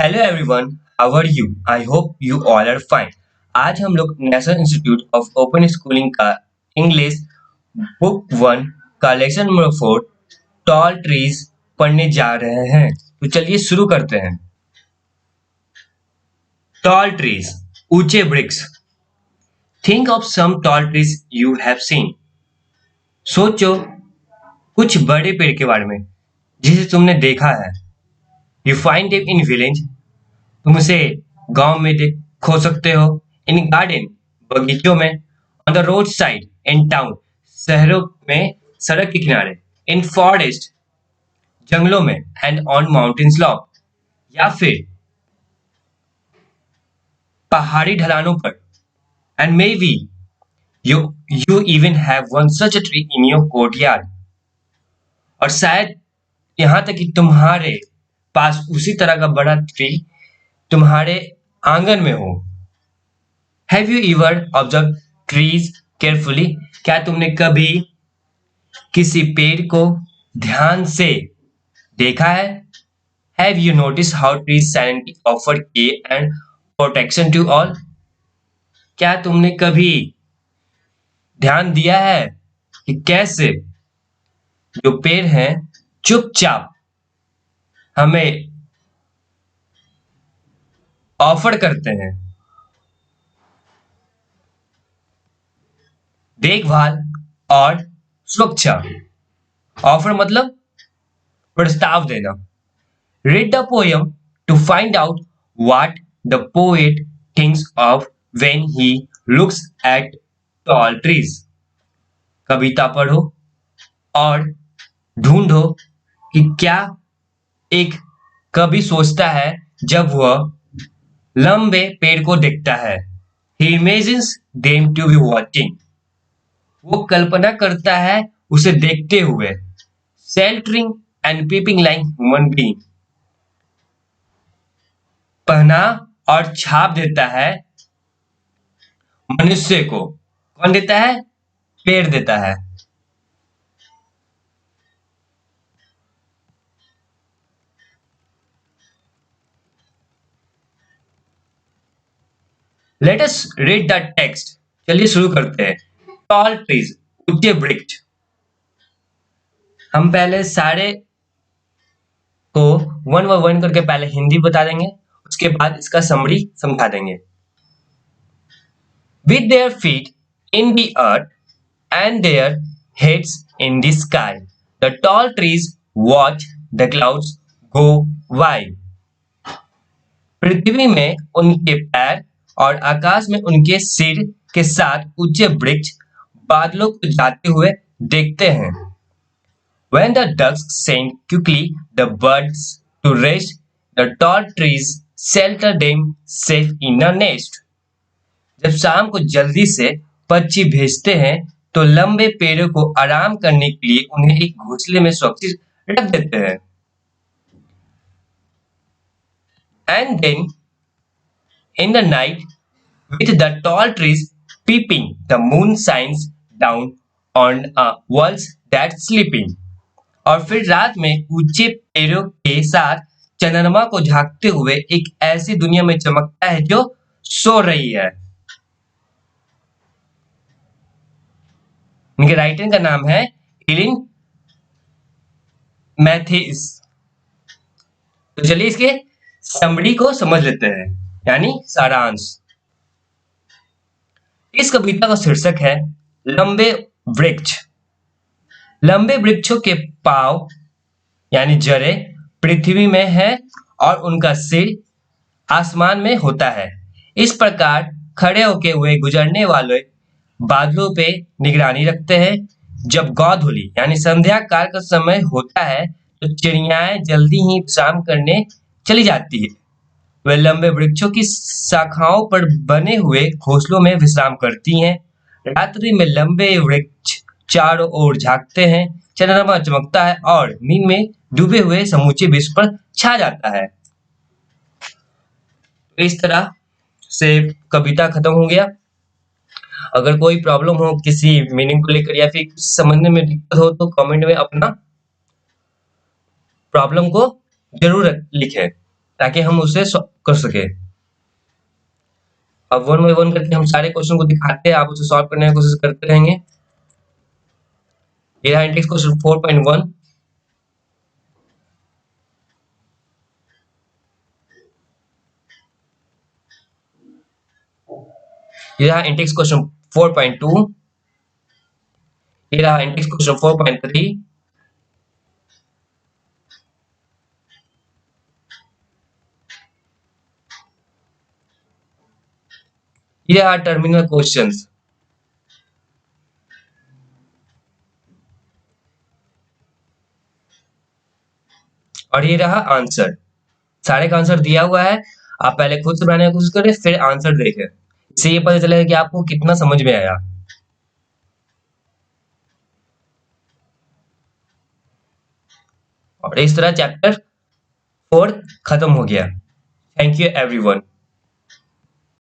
Hello everyone, how are you? I hope you all are fine. आज हम लोग national institute of open schooling का English book one का lesson number 4 tall trees पढ़ने जा रहे हैं। तो चलिए शुरू करते हैं। टॉल ट्रीज, ऊंचे वृक्ष। Think of some tall trees you have seen. सोचो कुछ बड़े पेड़ के बारे में जिसे तुमने देखा है। You find them in village, तुम उसे गांव में खो सकते हो। इन गार्डन, बगीचों में। On the road side, in town, शहरों में सड़क के किनारे। इन फॉरेस्ट, जंगलों में। एंड ऑन माउंटेन स्लॉप, या फिर पहाड़ी ढलानों पर। And may be you you even have one such a tree in your courtyard. और शायद यहाँ तक कि तुम्हारे पास उसी तरह का बड़ा ट्री तुम्हारे आंगन में हो। Have you ever observe trees carefully? क्या तुमने कभी किसी पेड़ को ध्यान से देखा है? Have you notice how trees silently offer care and protection to all? क्या तुमने कभी ध्यान दिया है कि कैसे जो पेड़ हैं चुपचाप हमें ऑफर करते हैं देखभाल और सुरक्षा। ऑफर मतलब प्रस्ताव देना। Read the poem to find out what the poet thinks of when he looks at tall trees. कविता पढ़ो और ढूंढो कि क्या एक कवि सोचता है जब वह लंबे पेड़ को देखता है। He imagines them to be watching. वो कल्पना करता है उसे देखते हुए। Sheltering and peeping like human being. पहना और छाप देता है मनुष्य को। कौन देता है? पेड़ देता है। Let us read the text. चलिए शुरू करते हैं। Tall trees, ऊंचे वृक्ष। हम पहले सारे को वन बाय वन करके पहले हिंदी बता देंगे, उसके बाद इसका समरी समझा देंगे। With their feet in the earth and their heads in the sky, the tall trees watch the clouds go by. पृथ्वी में उनके पैर और आकाश में उनके सिर के साथ ऊंचे वृक्ष बादलों को जाते हुए देखते हैं। When the ducks send quickly the birds to rest, the tall trees shelter them safe in a nest. जब शाम को जल्दी से पक्षी भेजते हैं तो लंबे पेड़ों को आराम करने के लिए उन्हें एक घोंसले में सुरक्षित रख देते हैं। And then in the night, with the tall trees peeping, the moon shines down on a world that's sleeping. और फिर रात में ऊंचे पेड़ों के साथ चंद्रमा को झांकते हुए एक ऐसी दुनिया में चमकता है जो सो रही है। इनके राइटर का नाम है एलिन मैथ्यूज। तो चलिए इसके समरी को समझ लेते हैं, यानी सारांश। इस कविता का शीर्षक है लंबे वृक्ष। लंबे वृक्षों के पांव यानी जड़ें पृथ्वी में है और उनका सिर आसमान में होता है। इस प्रकार खड़े होके हुए गुजरने वाले बादलों पे निगरानी रखते हैं। जब गोधूली यानी संध्या काल का समय होता है तो चिड़ियाएं जल्दी ही विश्राम करने चली जाती है। वे लंबे वृक्षों की शाखाओं पर बने हुए घोंसलों में विश्राम करती हैं। रात्रि में लंबे वृक्ष चारों ओर झांकते हैं। चंद्रमा चमकता है और नींद में डूबे हुए समूचे विश्व पर छा जाता है। इस तरह से कविता खत्म हो गया। अगर कोई प्रॉब्लम हो किसी मीनिंग को लेकर या फिर कुछ समझने में दिक्कत हो तो कमेंट में अपना प्रॉब्लम को जरूर लिखें। ताकि हम उसे कर सके। अब 1 बाय 1 करके हम सारे क्वेश्चन को दिखाते हैं, आप उसे सॉल्व करने की कोशिश करते रहेंगे। ये रहा इंडेक्स क्वेश्चन 4.1। ये रहा इंडेक्स क्वेश्चन 4.2। ये रहा इंडेक्स क्वेश्चन 4.3। ये रहा टर्मिनल क्वेश्चंस। और ये रहा आंसर। सारे का आंसर दिया हुआ है, आप पहले खुद से बनाने की कोशिश करें, फिर आंसर देखें। इससे ये पता चलेगा कि आपको कितना समझ में आया। और इस तरह चैप्टर 4 खत्म हो गया। Thank you everyone.